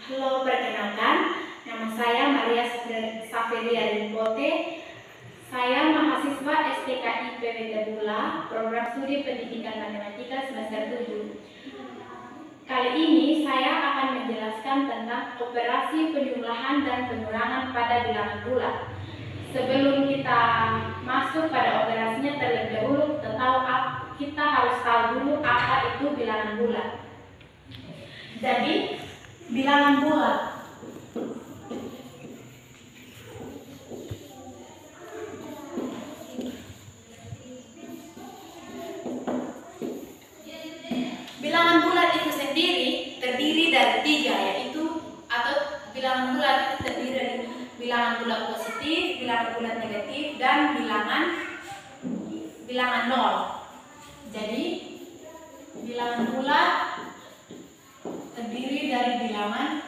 Halo, perkenalkan, nama saya Maria Saferia Limpote. Saya mahasiswa STKI PWT Bula, Program Studi Pendidikan Matematika semester 7. Kali ini saya akan menjelaskan tentang operasi penjumlahan dan pengurangan pada bilangan bulat. Sebelum kita masuk pada operasinya terlebih dahulu, kita harus tahu dulu apa itu bilangan bulat. Jadi, bilangan bulat itu sendiri terdiri dari 3, yaitu bilangan bulat itu terdiri dari bilangan bulat positif, bilangan bulat negatif, dan bilangan nol. Jadi bilangan bulat terdiri dari bilangan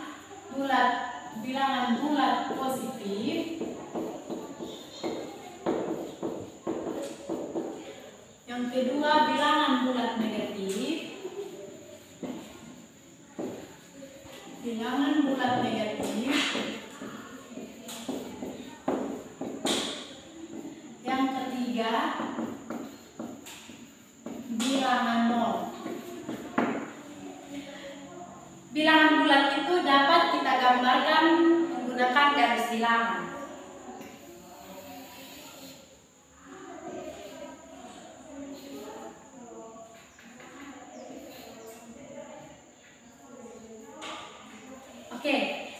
bulat positif, yang kedua bilangan bulat negatif, yang ketiga bilangan nol. Bilangan bulat itu dapat kita gambarkan menggunakan garis bilangan. Oke,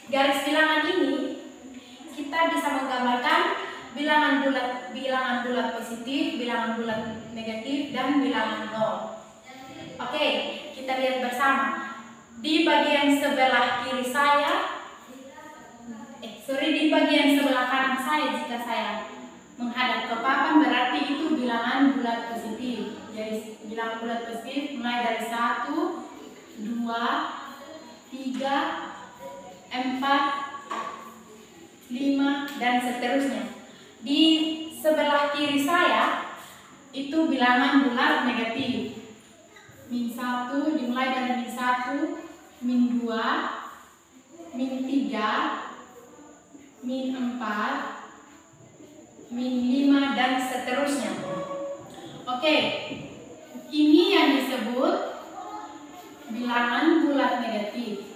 garis bilangan ini kita bisa menggambarkan bilangan bulat positif, bilangan bulat negatif, dan bilangan nol. Oke, kita lihat bersama. Di bagian sebelah kiri saya, di bagian sebelah kanan saya, jika saya menghadap ke papan, berarti itu bilangan bulat positif. Jadi bilangan bulat positif mulai dari 1, 2, 3, 4, 5, dan seterusnya. Di sebelah kiri saya itu bilangan bulat negatif. Min 1 dimulai dari min 1, min 2, min 3, min 4, min 5, dan seterusnya. Oke, ini yang disebut bilangan bulat negatif.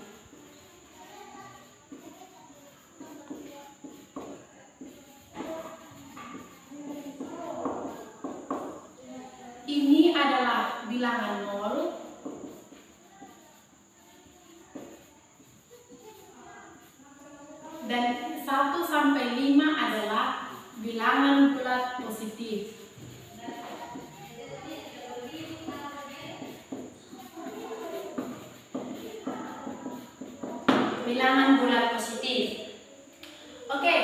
Ini adalah bilangan nol. Dan 1 sampai 5 adalah bilangan bulat positif. Bilangan bulat positif. Oke,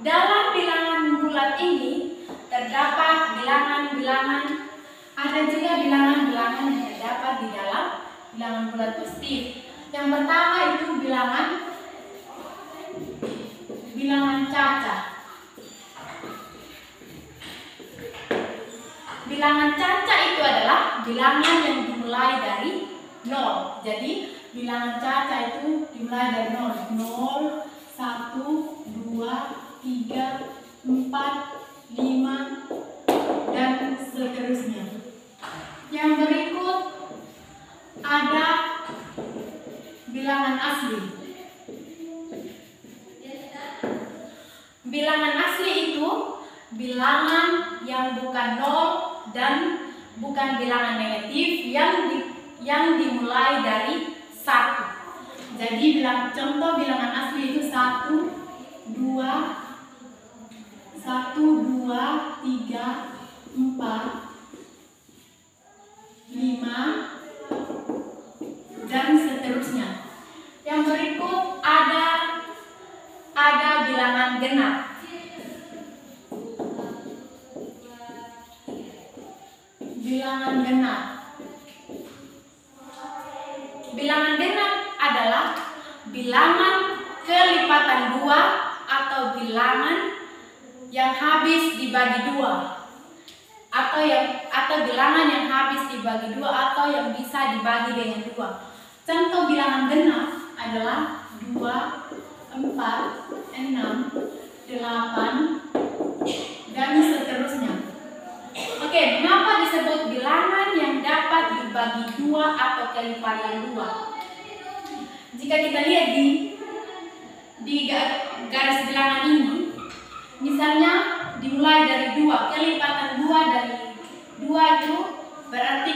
dalam bilangan bulat ini terdapat bilangan-bilangan. Ada juga bilangan-bilangan yang terdapat di dalam bilangan bulat positif. Yang pertama itu bilangan cacat. Bilangan cacat itu adalah bilangan yang dimulai dari 0. Jadi bilangan cacat itu dimulai dari 0. 0, 1, 2, 3, 4, 5, dan seterusnya. Yang berikut ada bilangan asli. Bilangan asli itu bilangan yang bukan 0 dan bukan bilangan negatif yang dimulai dari 1. Jadi contoh bilangan asli itu 1, 2, 3, 4, 5, dan seterusnya. Yang berikut ada bilangan genap. Bilangan genap. Bilangan genap adalah bilangan kelipatan 2 atau bilangan yang habis dibagi 2. Atau bilangan yang habis dibagi 2 atau yang bisa dibagi dengan 2. Contoh bilangan genap adalah 2, 4, 6, 8, dan seterusnya. Oke, mengapa disebut bilangan yang dapat dibagi 2 atau kelipatan 2? Jika kita lihat di garis bilangan ini, misalnya dimulai dari 2, kelipatan 2 dari 2 itu berarti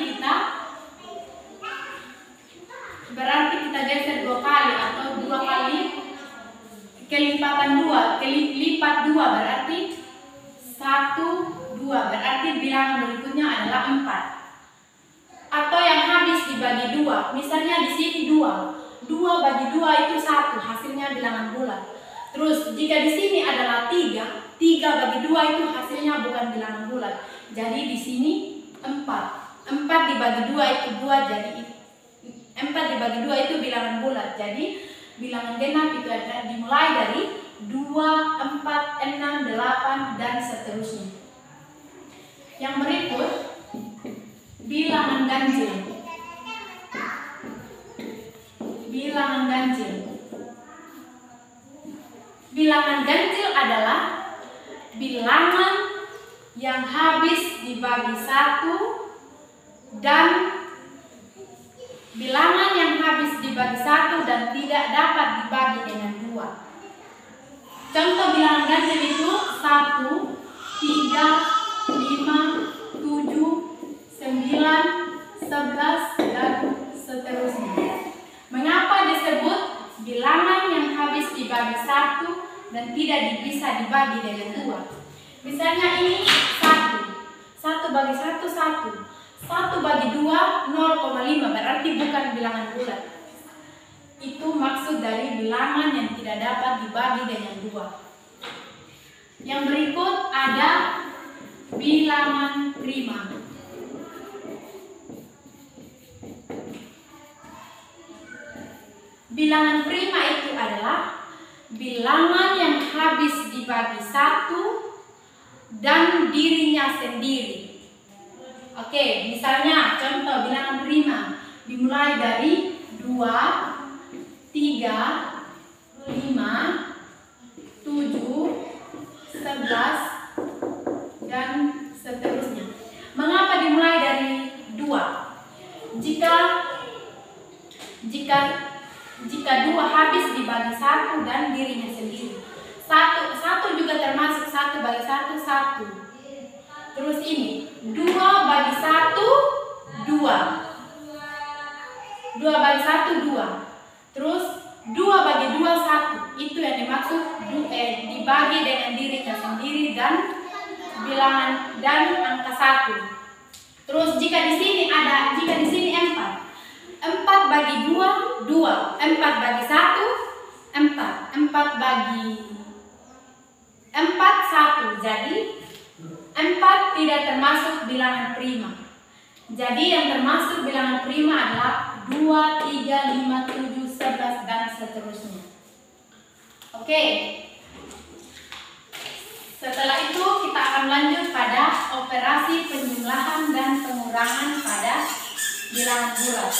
kita geser 2 kali atau 2 kali kelipatan 2, lipat 2 berarti 1, 2, berarti bilangan berikutnya adalah 4. Atau yang habis dibagi 2, misalnya di sini 2 bagi 2 itu 1, hasilnya bilangan bulat. Terus jika di sini adalah 3 bagi 2 itu hasilnya bukan bilangan bulat. Jadi di sini 4 dibagi 2 itu 2, jadi 4 dibagi 2 itu bilangan bulat. Jadi bilangan genap itu ada dimulai dari 2, 4, 6, 8, dan seterusnya. Yang berikut bilangan ganjil. Bilangan ganjil. Bilangan ganjil adalah bilangan yang habis dibagi 1 dan bilangan yang habis dibagi 1 dan tidak dapat dibagi dengan 2. Contoh bilangan ganjil itu 1, 3, 5, 7, 9, 11, dan seterusnya. Mengapa disebut bilangan yang habis dibagi 1 dan tidak bisa dibagi dengan 2? Misalnya ini 1 bagi 1, 1 bagi 2, 0,5, berarti bukan bilangan bulat. Itu maksud dari bilangan yang tidak dapat dibagi dengan 2. Yang berikut ada bilangan prima. Bilangan prima itu adalah bilangan yang habis dibagi 1 dan dirinya sendiri. Oke, misalnya contoh bilangan prima dimulai dari 2, 3, 5, 7, 11, dan seterusnya. Mengapa dimulai dari 2? Jika 2 habis dibagi 1 dan dirinya sendiri. 1 juga termasuk 1 bagi 1, 1. Terus ini 2 bagi 1, 2. 2 bagi 1, 2. Terus 2 bagi 2, 1. Itu yang dimaksud dibagi dengan dirinya sendiri dan bilangan dan angka 1. Terus jika di sini 4. 4 bagi 2, 2. 4 bagi 1, 4. 4 bagi 4, 1. Jadi 4 tidak termasuk bilangan prima. Jadi yang termasuk bilangan prima adalah 2, 3, 5, 7, 11, dan seterusnya. Oke. Setelah itu kita akan lanjut pada operasi penjumlahan dan pengurangan pada bilangan bulat.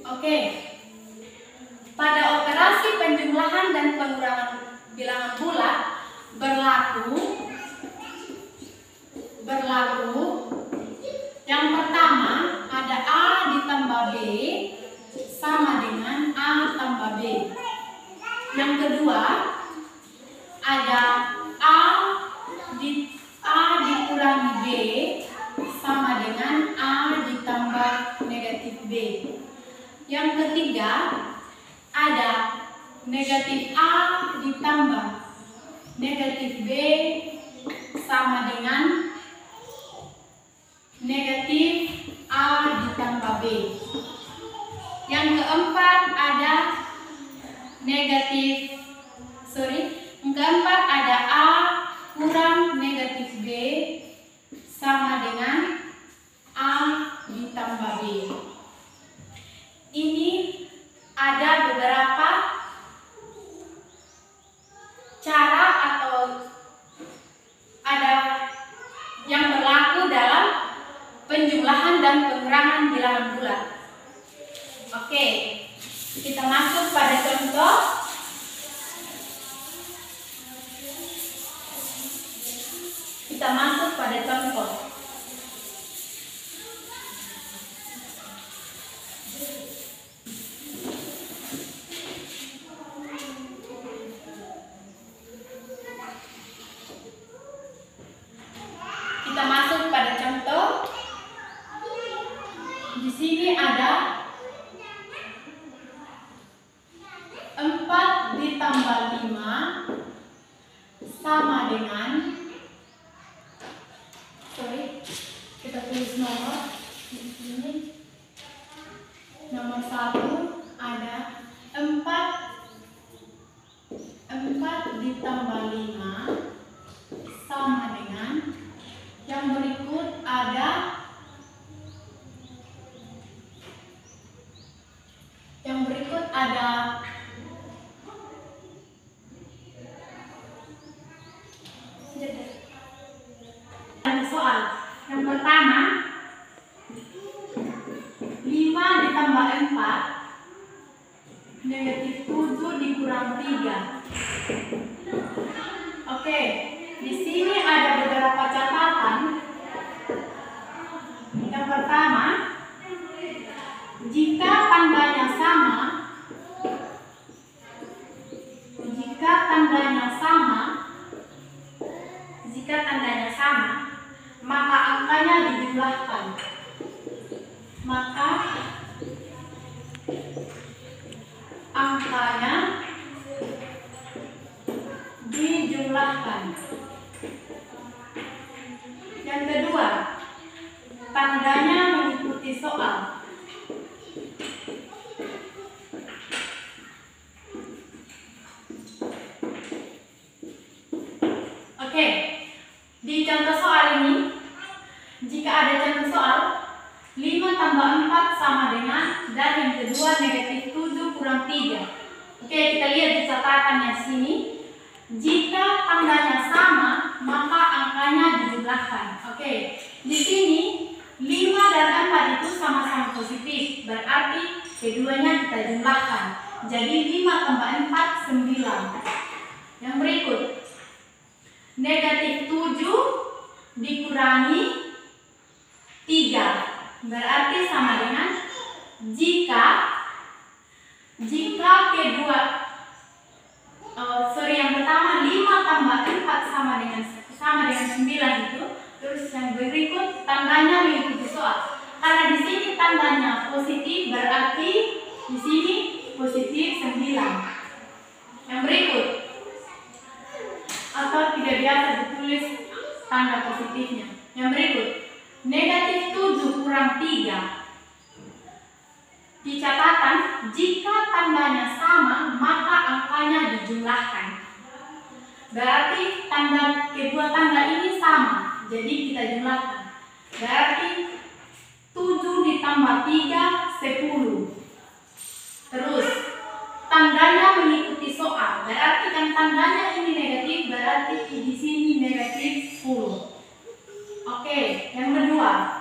Oke, pada operasi penjumlahan dan pengurangan bilangan bulat berlaku yang pertama ada A ditambah B sama dengan A tambah B. Yang kedua ada A dikurangi B sama dengan A ditambah negatif B. Yang ketiga ada negatif A ditambah negatif B sama dengan Yang keempat ada A kurang negatif B sama dengan A ditambah B. Ini ada beberapa cara atau ada yang berlaku dalam penjumlahan dan pengurangan bilangan bulat. Oke, kita masuk pada contoh. Di sini ada 4 ditambah 5 sama dengan, kita tulis nomor di sini. Nomor 1 ada 4 ditambah 5 sama dengan, yang berikut ada soal. Yang pertama, 5 ditambah 4 negatif 7 dikurang 3. Oke, di sini ada beberapa catatan. Yang pertama, jika tandanya sama, maka angkanya dijumlahkan. Yang kedua, tandanya mengikuti soal. Oke, di contoh soal ini, jika ada contoh soal 5 tambah 4 sama dengan, dan yang kedua negatif 7 kurang 3. Oke, kita lihat di catatannya sini. Jika tandanya sama, maka angkanya dijumlahkan. Oke, di sini 5 dan 4 itu sama-sama positif, berarti keduanya kita jumlahkan. Jadi 5 tambah 4 9. Yang berikut, negatif 7 dikurangi 3, berarti sama dengan jika kedua yang pertama 5 tambah 4 sama dengan 9 itu, terus yang berikut tandanya mengikuti soal. Karena di sini tandanya positif, berarti di sini positif 9. Yang berikut, atau tidak biasa ditulis tanda positifnya. Yang berikut, negatif 7 kurang 3. Di catatan, jika tandanya sama, maka angkanya dijumlahkan. Berarti kedua tanda ini sama, jadi kita jumlahkan. Berarti 7 ditambah 3 10. Terus tandanya mengikuti soal, berarti kan tandanya ini negatif, berarti di sini negatif 10. Oke, yang kedua,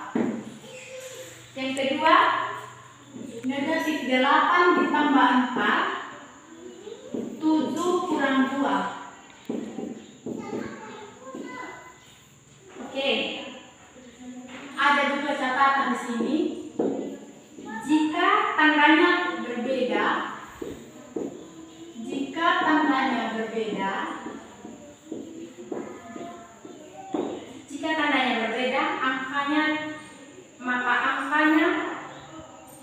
negatif 8 ditambah 4 7 kurang 2. Oke, ada juga catatan di sini. Jika tandanya berbeda,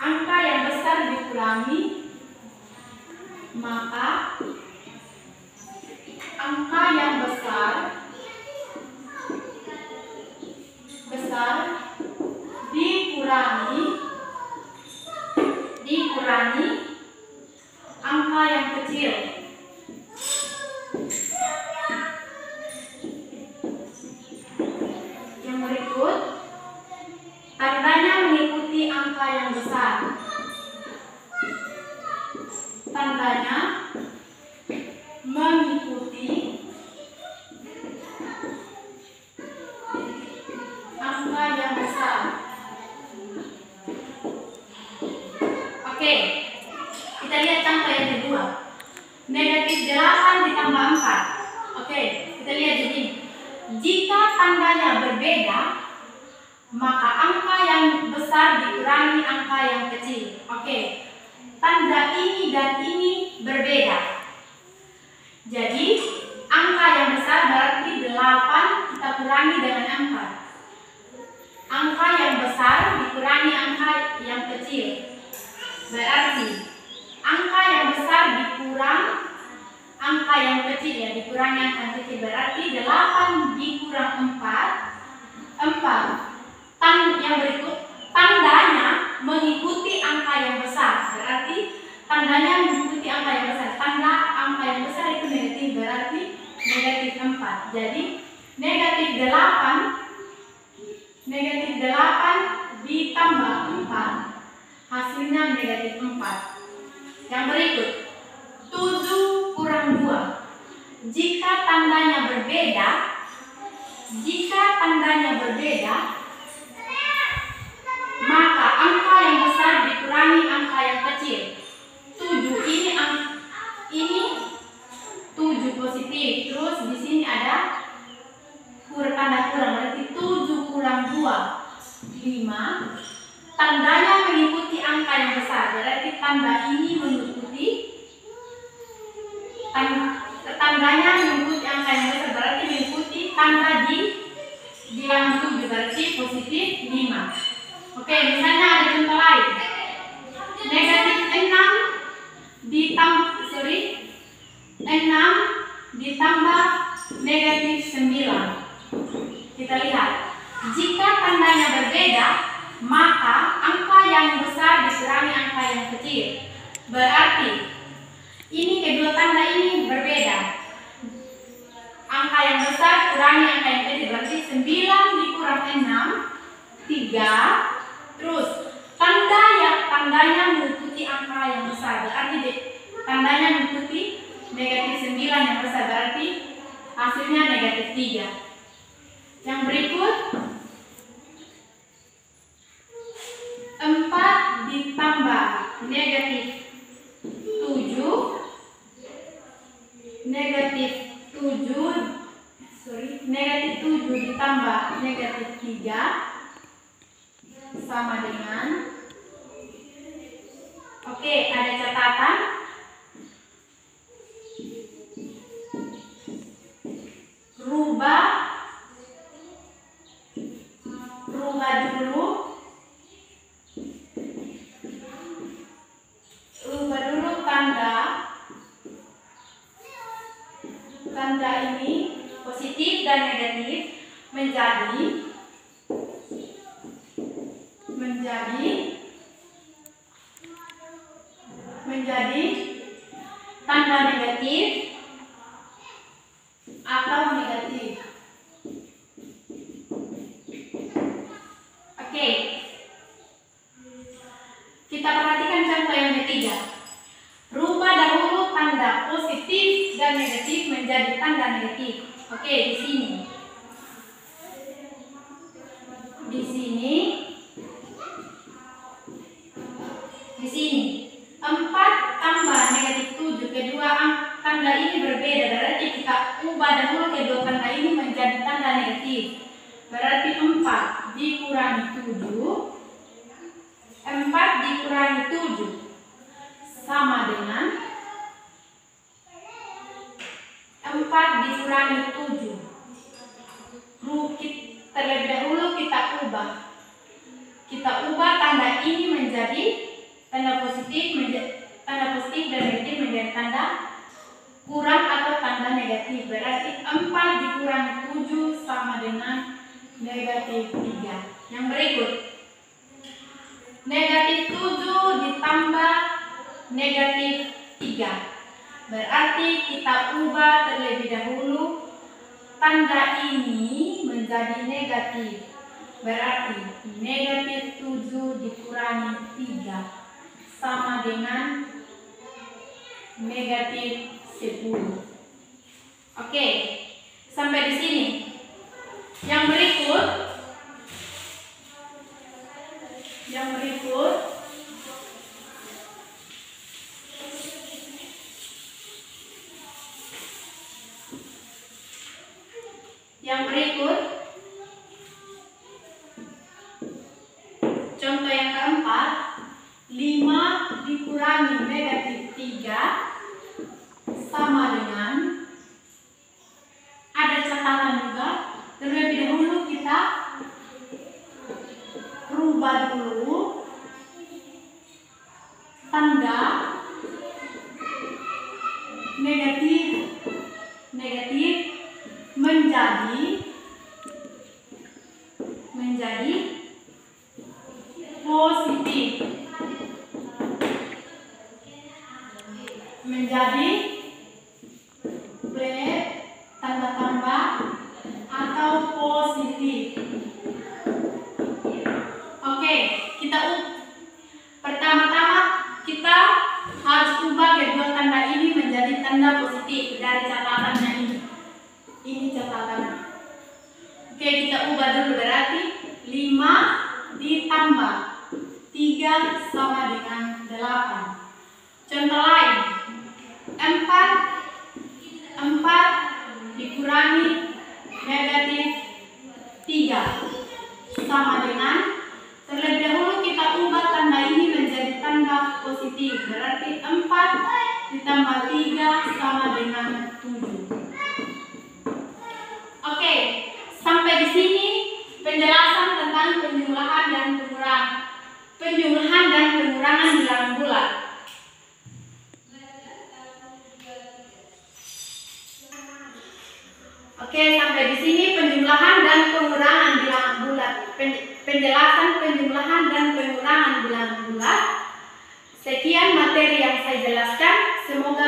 angka yang besar dikurangi, maka angka yang besar dikurangi Tandanya mengikuti angka yang besar. Tandanya mengikuti angka yang besar. Oke, kita lihat contoh yang kedua. Negatif 8 ditambah 4. Oke, kita lihat di sini. Jika tandanya berbeda, maka angka yang besar dikurangi angka yang kecil. Oke, tanda ini dan ini berbeda. Jadi, angka yang besar berarti 8 kita kurangi dengan 4. Angka yang besar dikurangi angka yang kecil. Berarti, angka yang besar dikurang angka yang kecil, ya, dikurangi angka yang kecil. Berarti 8 dikurang 4. Yang berikut, tandanya mengikuti angka yang besar. Berarti tandanya mengikuti angka yang besar. Tanda angka yang besar itu negatif, berarti negatif 4. Jadi negatif 8 ditambah 4 hasilnya negatif 4. Yang berikut, 7 kurang 2. Jika tandanya berbeda, maka angka yang besar dikurangi angka yang kecil. 7 ini 7 positif. Terus di sini ada tanda kurang, berarti 7 kurang 2 5. Tandanya mengikuti angka yang besar, berarti tanda ini mengikuti tandanya mengikuti angka yang besar, berarti mengikuti tanda di bilangan 7, berarti positif 5. Oke, misalnya ada contoh lain. Negatif 6 ditambah negatif 9. Kita lihat. Jika tandanya berbeda, maka angka yang besar dikurangi angka yang kecil. Berarti ini kedua tanda ini berbeda. Angka yang besar kurangi angka yang kecil, berarti 9 dikurang 6 3. Terus tandanya mengikuti angka yang besar, berarti tandanya mengikuti negatif 9 yang besar, berarti hasilnya negatif 3. Yang berikut, 4 ditambah negatif 7 ditambah negatif 3 sama dengan, oke, ada catatan. Rubah dulu tanda ini positif dan negatif menjadi tanda negatif atau negatif. Oke, kita perhatikan contoh yang ketiga. Rubah dahulu tanda positif dan negatif menjadi tanda negatif. Oke, di sini 4 tambah negatif 7, kedua tanda ini berbeda, berarti kita ubah dahulu kedua tanda ini menjadi tanda negatif. Berarti 4 dikurangi 7 sama dengan 4 dikurangi 7. Terlebih dahulu kita ubah tanda ini menjadi tanda positif dan negatif menjadi tanda kurang atau tanda negatif. Berarti 4 dikurangi 7 sama dengan negatif 3. Yang berikut, negatif 7 ditambah negatif 3. Berarti kita ubah terlebih dahulu tanda ini menjadi negatif. Berarti negatif 7 dikurangi 3 sama dengan negatif 10. Oke, sampai di sini. Yang berikut contoh yang keempat, 5 dikurangi negatif 3 sama dengan, ada catatan juga, terlebih dahulu kita rubah dulu tanda negatif menjadi positif, menjadi plus tanda tambah atau positif. Oke, pertama-tama kita harus ubah kedua tanda ini menjadi tanda positif dari catatannya ini. Ini catatannya. Oke, kita ubah dulu, berarti 5 ditambah 3 sama dengan 8. Contoh lain, 4 dikurangi negatif 3 sama dengan, terlebih dahulu kita ubah tanda ini menjadi tanda positif, berarti 4 ditambah 3 sama dengan 7. Oke, sampai di sini penjelasan tentang penjumlahan dan pengurangan bilangan bulat. Oke, sampai di sini penjumlahan dan pengurangan bilangan bulat. Penjelasan penjumlahan dan pengurangan bilangan bulat. Sekian materi yang saya jelaskan. Semoga